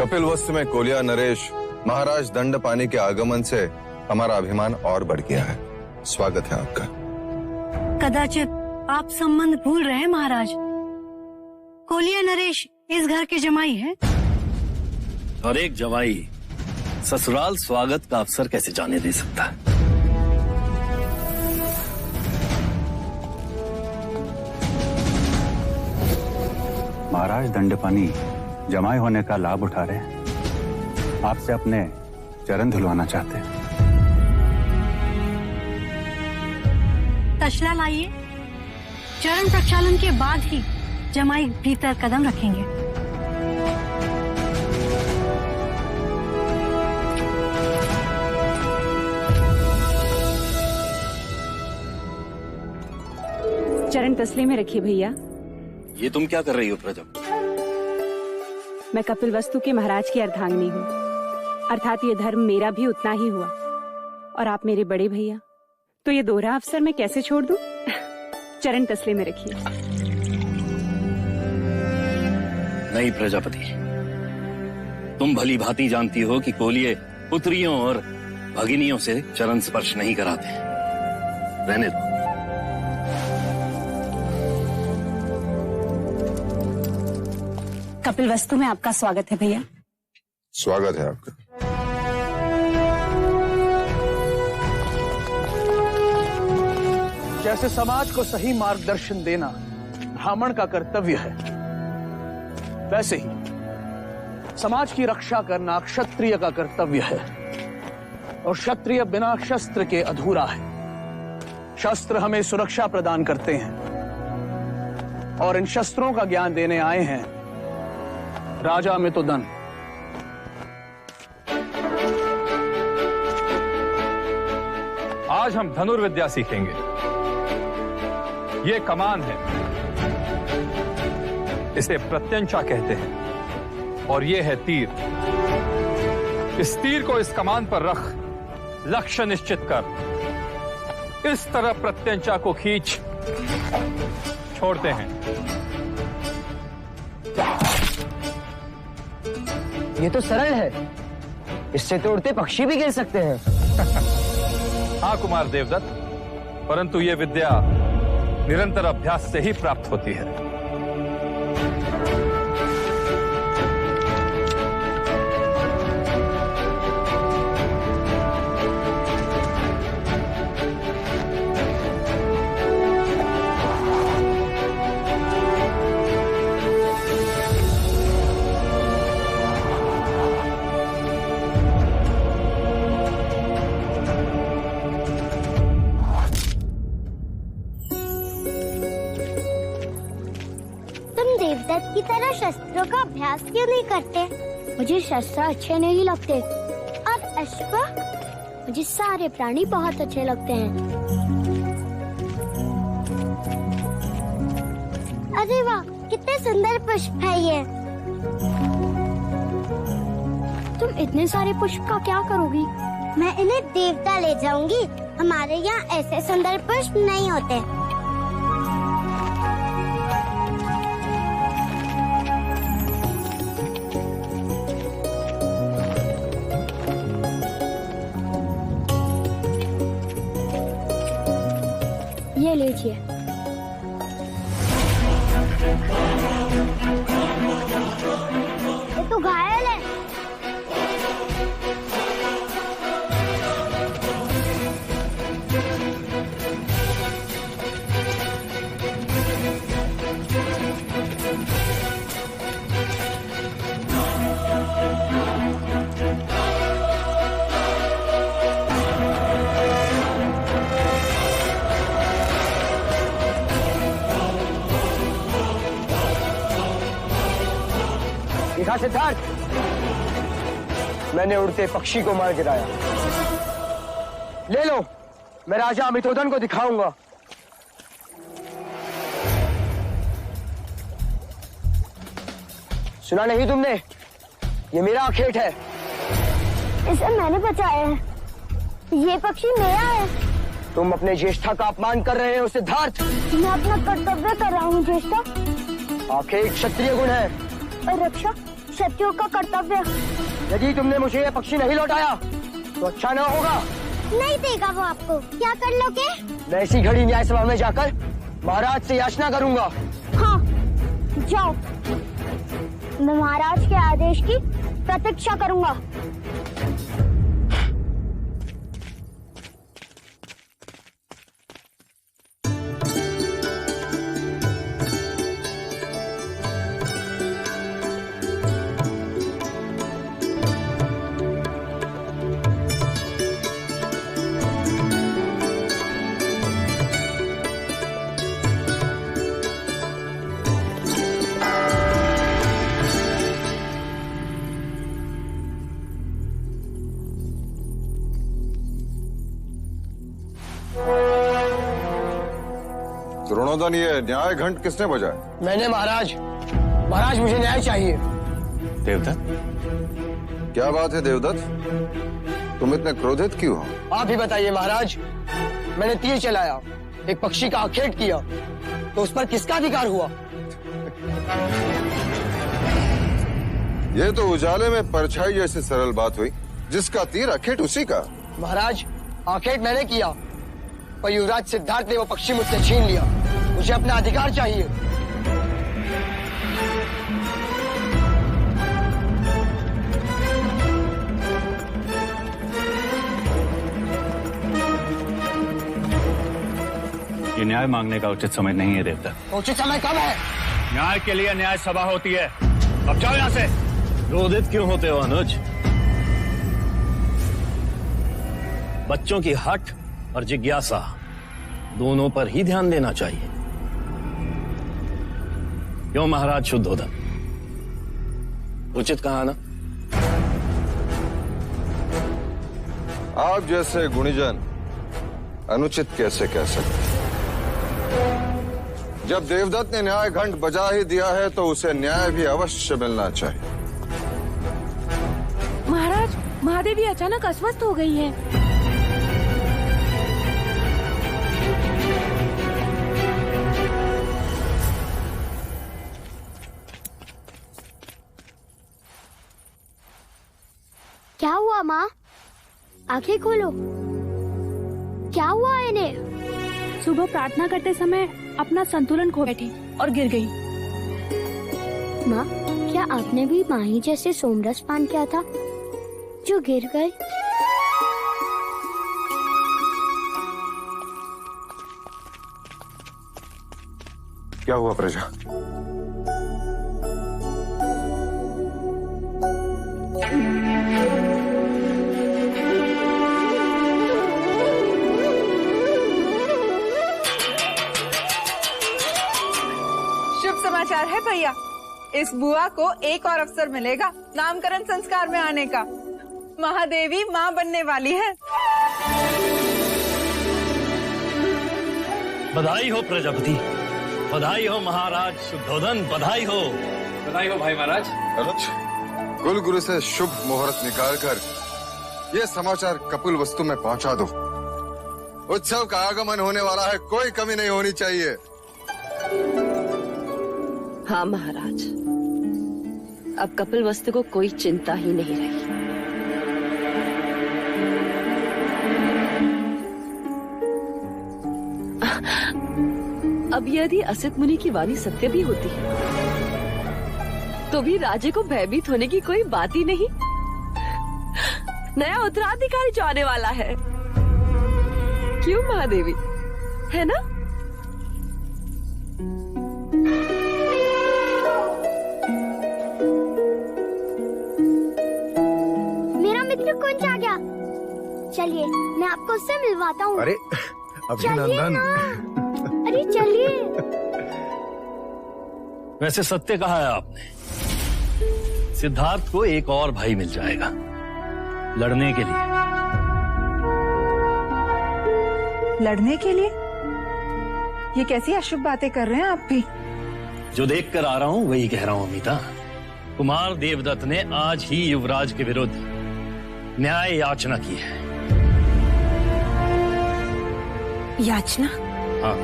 कपिलवस्तु में कोलिया नरेश महाराज दंडपानी के आगमन से हमारा अभिमान और बढ़ गया है। स्वागत है आपका। कदाचित आप संबंध भूल रहे हैं महाराज। कोलिया नरेश इस घर के जमाई है। और एक जमाई ससुराल स्वागत का अवसर कैसे जाने दे सकता है? महाराज दंडपानी जमाई होने का लाभ उठा रहे हैं। आपसे अपने चरण धुलवाना चाहते हैं। तशला लाइए। चरण प्रक्षालन के बाद ही जमाई भीतर कदम रखेंगे। चरण तसले में रखिए भैया। ये तुम क्या कर रही हो प्रजा? मैं कपिलवस्तु के महाराज की अर्धांगिनी हूँ, अर्थात ये धर्म मेरा भी उतना ही हुआ और आप मेरे बड़े भैया, तो ये दोहरा अवसर मैं कैसे छोड़ दूं? चरण तसले में रखिए। नहीं प्रजापति, तुम भली भांति जानती हो कि कोलिये पुत्रियों और भगिनियों से चरण स्पर्श नहीं कराते। रहने दो। कपिलवस्तु में आपका स्वागत है भैया। स्वागत है आपका। जैसे समाज को सही मार्गदर्शन देना ब्राह्मण का कर्तव्य है, वैसे ही समाज की रक्षा करना क्षत्रिय का कर्तव्य है। और क्षत्रिय बिना शस्त्र के अधूरा है। शस्त्र हमें सुरक्षा प्रदान करते हैं और इन शस्त्रों का ज्ञान देने आए हैं राजा अमितोदन। आज हम धनुर्विद्या सीखेंगे। ये कमान है, इसे प्रत्यंचा कहते हैं, और ये है तीर। इस तीर को इस कमान पर रख लक्ष्य निश्चित कर इस तरह प्रत्यंचा को खींच छोड़ते हैं। ये तो सरल है, इससे तो उड़ते पक्षी भी गिर सकते हैं। हाँ कुमार देवदत्त, परंतु ये विद्या निरंतर अभ्यास से ही प्राप्त होती है। देवदत्त की तरह शस्त्रों का अभ्यास क्यों नहीं करते? मुझे शस्त्र अच्छे नहीं लगते और अश्व, मुझे सारे प्राणी बहुत अच्छे लगते हैं। अरे वाह, कितने सुंदर पुष्प है ये। तुम इतने सारे पुष्प का क्या करोगी? मैं इन्हें देवता ले जाऊंगी। हमारे यहाँ ऐसे सुंदर पुष्प नहीं होते। ये लीजिए। ये तो घायल है। देखा सिद्धार्थ, मैंने उड़ते पक्षी को मार गिराया। ले लो, मैं राजा अमितोदन को दिखाऊंगा। सुना नहीं तुमने? ये मेरा आखेट है। इसे मैंने बचाया है। ये पक्षी मेरा है। तुम अपने ज्येष्ठा का अपमान कर रहे हो सिद्धार्थ। मैं अपना कर्तव्य कर रहा हूँ ज्येष्ठा। आखेट क्षत्रिय गुण है और रक्षा क्षत्रियों का कर्तव्य। यदि तुमने मुझे ये पक्षी नहीं लौटाया तो अच्छा न होगा। नहीं देगा वो आपको। क्या कर लोगे? मैं इसी घड़ी न्याय सभा में जाकर महाराज से याचना करूंगा। हाँ, जाओ। मैं महाराज के आदेश की प्रतीक्षा करूंगा। द्रोणोदन, ये न्याय घंट किसने बजाया? मैंने महाराज। महाराज मुझे न्याय चाहिए। देवदत्त, क्या बात है देवदत्त, तुम इतने क्रोधित क्यों हो? आप ही बताइए महाराज। मैंने तीर चलाया, एक पक्षी का आखेट किया, तो उस पर किसका अधिकार हुआ? ये तो उजाले में परछाई जैसी सरल बात हुई। जिसका तीर अखेट उसी का। महाराज, आखेट मैंने किया, पर युवराज सिद्धार्थ ने वो पक्षी मुझसे छीन लिया। मुझे अपना अधिकार चाहिए। ये न्याय मांगने का उचित समय नहीं है देवदत्त। उचित समय कब है? न्याय के लिए न्याय सभा होती है। अब जाओ यहाँ से। क्रोधित क्यों होते हो अनुज? बच्चों की हठ और जिज्ञासा दोनों पर ही ध्यान देना चाहिए। क्यों महाराज शुद्धोदन, उचित कहा ना? आप जैसे गुणीजन अनुचित कैसे कह सकते? जब देवदत्त ने न्याय घंट बजा ही दिया है तो उसे न्याय भी अवश्य मिलना चाहिए। महाराज, महादेवी अचानक अस्वस्थ हो गई है। क्या हुआ माँ? आंखें खोलो। क्या हुआ इन्हें? सुबह प्रार्थना करते समय अपना संतुलन खो बैठी और गिर गई। माँ, क्या आपने भी माही जैसे सोमरस पान किया था जो गिर गए? क्या हुआ प्रजा? शुभ समाचार है भैया। इस बुआ को एक और अवसर मिलेगा नामकरण संस्कार में आने का। महादेवी माँ बनने वाली है। बधाई हो प्रजापति, बधाई हो महाराज शुद्धोदन, बधाई हो। बधाई हो भाई महाराज। अनुज, कुल गुरु से शुभ मुहूर्त निकालकर ये समाचार कपिल वस्तु में पहुंचा दो। उत्सव का आगमन होने वाला है, कोई कमी नहीं होनी चाहिए। हाँ महाराज, अब कपिल वस्तु को कोई चिंता ही नहीं रही। अब यदि असित मुनि की वाणी सत्य भी होती है तो भी राजे को भयभीत होने की कोई बात ही नहीं। नया उत्तराधिकारी जो आने वाला है। क्यों महादेवी, है ना? मेरा मित्र कौन आ गया? चलिए मैं आपको उससे मिलवाता हूँ। अरे अभिनंदन। अरे चलिए। वैसे सत्य कहा है आपने। सिद्धार्थ को एक और भाई मिल जाएगा लड़ने के लिए। लड़ने के लिए? ये कैसी अशुभ बातें कर रहे हैं आप भी? जो देख कर आ रहा हूं वही कह रहा हूं अमिता। कुमार देवदत्त ने आज ही युवराज के विरुद्ध न्याय याचना की है। याचना? हाँ,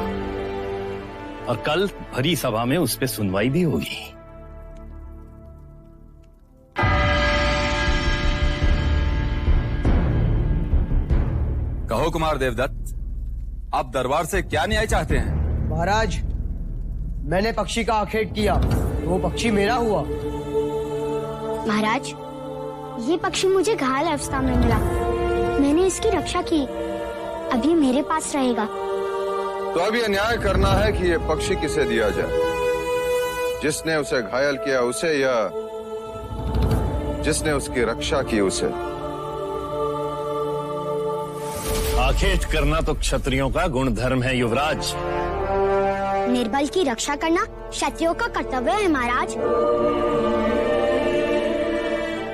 और कल भरी सभा में उस पर सुनवाई भी होगी। कुमार देवदत्त, आप दरबार से क्या न्याय चाहते हैं? महाराज, मैंने पक्षी का आखेट किया, वो पक्षी मेरा हुआ। महाराज, ये पक्षी मुझे घायल अवस्था में मिला, मैंने इसकी रक्षा की, अब ये मेरे पास रहेगा। तो अब ये न्याय करना है कि ये पक्षी किसे दिया जाए, जिसने उसे घायल किया उसे या जिसने उसकी रक्षा की उसे? आखेट करना तो क्षत्रियों का गुण धर्म है युवराज। निर्बल की रक्षा करना क्षत्रियों का कर्तव्य है महाराज।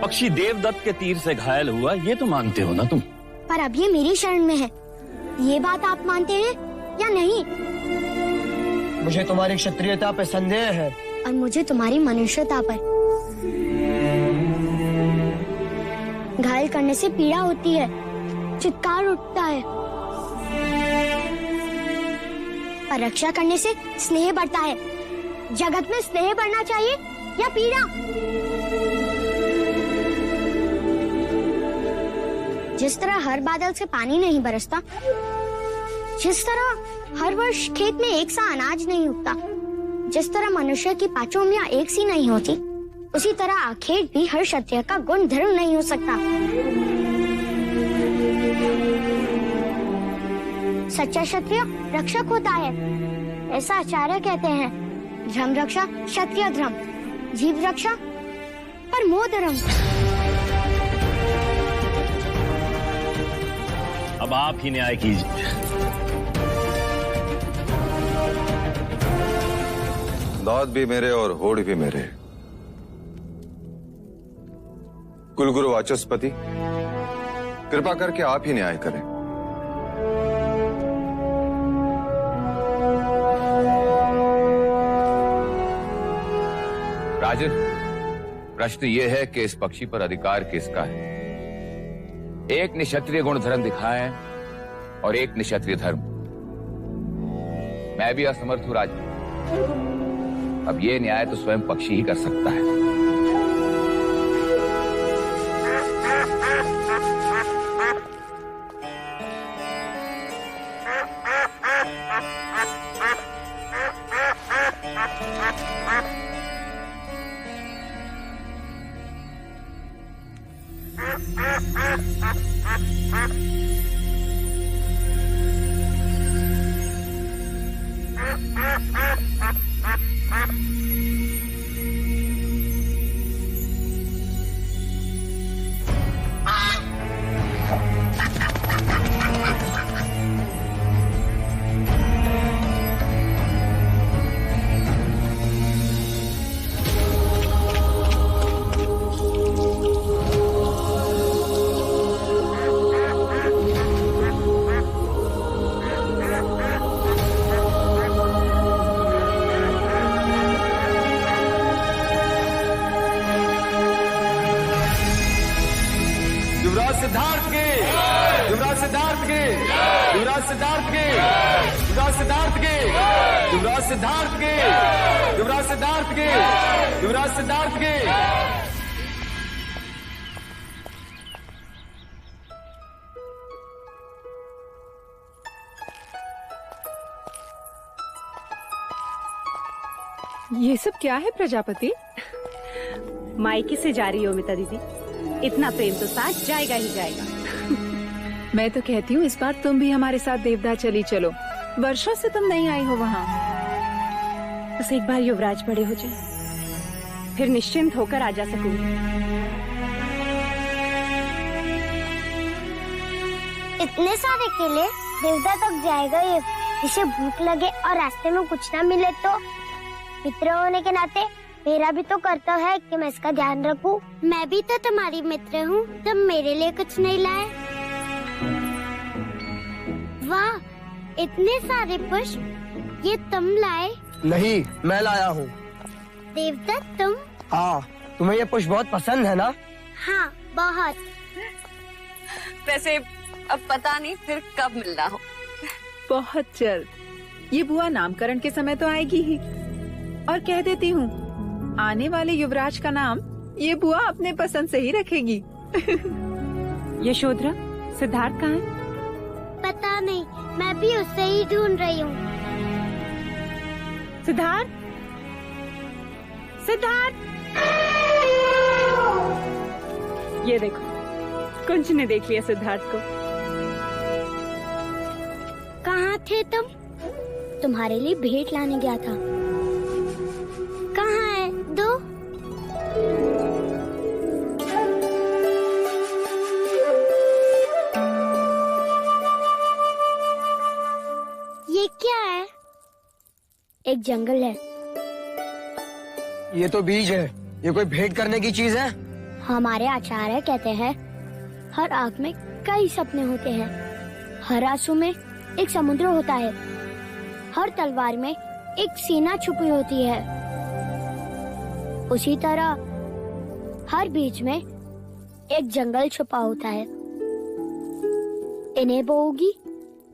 पक्षी देवदत्त के तीर से घायल हुआ, ये तो मानते हो ना तुम? पर अब ये मेरी शरण में है, ये बात आप मानते हैं या नहीं? मुझे तुम्हारी क्षत्रियता पर संदेह है। और मुझे तुम्हारी मनुष्यता पर। घायल करने से पीड़ा होती है, चित्कार उठता है, पर रक्षा करने से स्नेह बढ़ता है। जगत में स्नेह बढ़ना चाहिए या पीड़ा? जिस तरह हर बादल से पानी नहीं बरसता, जिस तरह हर वर्ष खेत में एक सा अनाज नहीं उगता, जिस तरह मनुष्य की पांचों उंगलियां एक सी नहीं होती, उसी तरह आखेट भी हर क्षत्रिय का गुण धर्म नहीं हो सकता। सच्चा क्षत्रिय रक्षक होता है, ऐसा आचार्य कहते हैं। धर्म रक्षा क्षत्रिय धर्म, जीव रक्षा परमो धर्म। अब आप ही न्याय कीजिए। दाद भी मेरे और होड़ भी मेरे। कुलगुरु वाचस्पति, कृपा करके आप ही न्याय करें। राजन, प्रश्न ये है कि इस पक्षी पर अधिकार किसका है? एक ने क्षत्रिय गुण धर्म दिखाए और एक ने क्षत्रिय धर्म। मैं भी असमर्थ हूं राजन। अब ये न्याय तो स्वयं पक्षी ही कर सकता है। ये सब क्या है प्रजापति? मायके से जा रही हो मिता दीदी, इतना प्रेम तो साथ जाएगा ही जाएगा। मैं तो कहती हूँ इस बार तुम भी हमारे साथ देवदा चली चलो। वर्षों से तुम नहीं आई हो वहाँ। बस एक बार युवराज बड़े हो जाए, फिर निश्चिंत होकर आ जा सकूंगी। इतने सारे केले देवदा तक जाएगा ये? इसे भूख लगे और रास्ते में कुछ ना मिले तो? मित्र होने के नाते मेरा भी तो कर्तव्य है कि मैं इसका ध्यान रखूं। मैं भी तो तुम्हारी मित्र हूँ, तुम मेरे लिए कुछ नहीं लाए? वाह, इतने सारे पुष्प, ये तुम लाए? नहीं, मैं लाया हूँ। देवदत्त तुम? हाँ, तुम्हें ये पुष्प बहुत पसंद है ना? हाँ, बहुत। वैसे अब पता नहीं फिर कब मिलना हो। बहुत जल्द। ये बुआ नामकरण के समय तो आएगी ही। और कह देती हूँ, आने वाले युवराज का नाम ये बुआ अपने पसंद से ही रखेगी। यशोधरा, सिद्धार्थ कहाँ है? भी उससे ही ढूंढ रही हूँ। सिद्धार्थ, सिद्धार्थ, ये देखो, कुंज ने देख लिया सिद्धार्थ को। कहाँ थे तुम? तुम्हारे लिए भेंट लाने गया था। कहाँ है? दो। ये क्या है? एक जंगल है। ये तो बीज है। ये कोई भेंट करने की चीज है? हमारे आचार्य कहते हैं हर आंख में कई सपने होते हैं। हर आंसू में एक समुद्र होता है। हर तलवार में एक सीना छुपी होती है। उसी तरह हर बीज में एक जंगल छुपा होता है। इन्हें बोओगी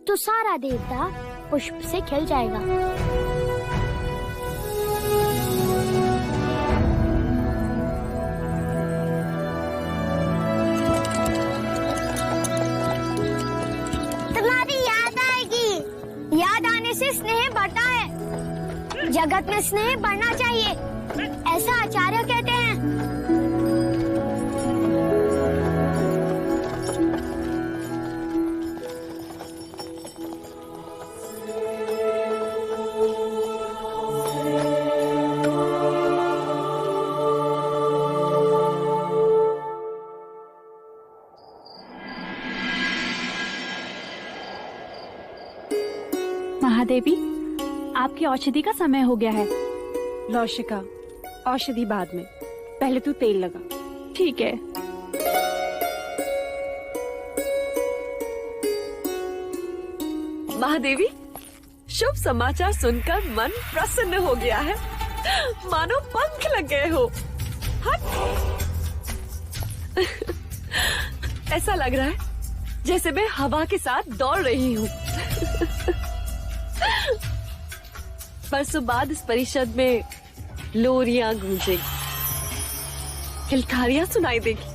तो सारा देवता पुष्प से खिल जाएगा। तुम्हारी याद आएगी। याद आने से स्नेह बढ़ता है। जगत में स्नेह बढ़ना चाहिए, ऐसा आचार्य कहते हैं। महादेवी, आपकी औषधि का समय हो गया है। लौशिका, औषधि बाद में, पहले तू तेल लगा। ठीक है। महादेवी, शुभ समाचार सुनकर मन प्रसन्न हो गया है, मानो पंख लग गए हो। हट। ऐसा लग रहा है जैसे मैं हवा के साथ दौड़ रही हूँ। परसों बाद इस परिषद में लोरियां गूंजेगी, किलकारियां सुनाई देगी,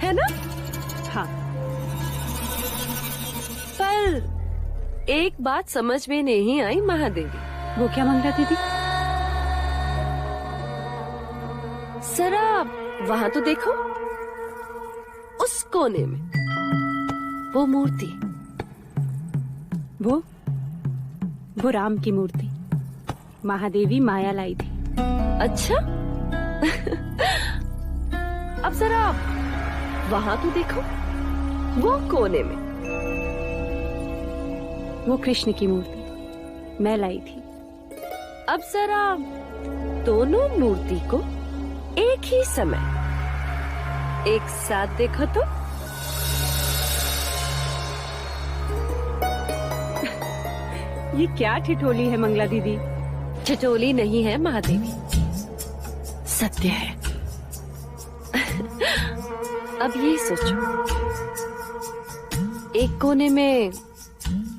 है ना? हाँ। पर एक बात समझ में नहीं आई महादेवी। वो क्या मंगला दीदी? जरा वहां तो देखो, उस कोने में वो मूर्ति। वो राम की मूर्ति महादेवी माया लाई थी। अच्छा। अब जरा वहां तो देखो, वो कोने में वो कृष्ण की मूर्ति मैं लाई थी। अब जरा दोनों मूर्ति को एक ही समय एक साथ देखो तो। ये क्या ठिठोली है मंगला दीदी? ठिठोली नहीं है महादेवी, सत्य है। अब ये सोचो, एक कोने में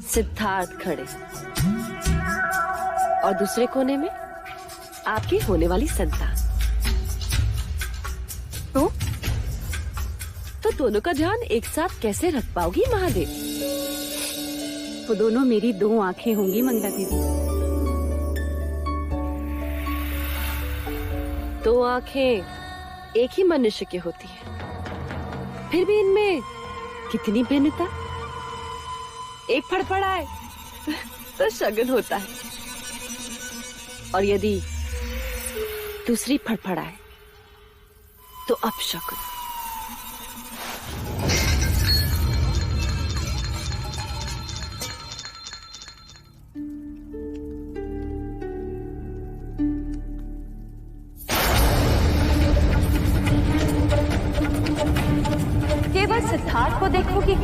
सिद्धार्थ खड़े और दूसरे कोने में आपकी होने वाली संतान। तो दोनों का ध्यान एक साथ कैसे रख पाओगी महादेवी? वो दोनों मेरी दो आंखें होंगी मंगला दीदी। दो आंखें एक ही मनुष्य की होती है, फिर भी इनमें कितनी भिन्नता। एक फड़फड़ाए तो शगुन होता है, और यदि दूसरी फड़फड़ाए तो अपशकुन। केवल सिद्धार्थ को देखोगी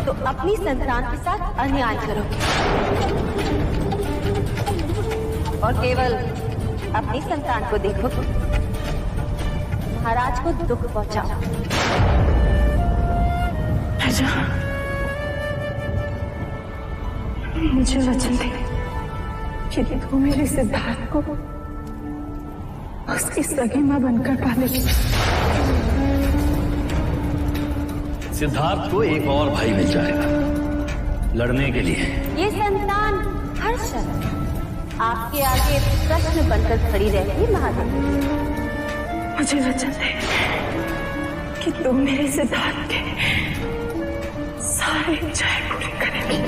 तो अपनी संतान के साथ अन्याय करोगे, और केवल अपनी संतान को देखोगी महाराज को दुख पहुंचाओ। मुझे वचन दे कि तू मेरे सिद्धार्थ को उसकी सगी मां बनकर पालेगी। सिद्धार्थ को एक और भाई मिल जाएगा, लड़ने के लिए। ये संतान हर समय आपके आगे प्रश्न बनकर खड़ी रहेगी महादेवी। मुझे वचन दे कि तुम मेरे सिद्धार्थ के सारे इच्छाएं पूरी करेंगे।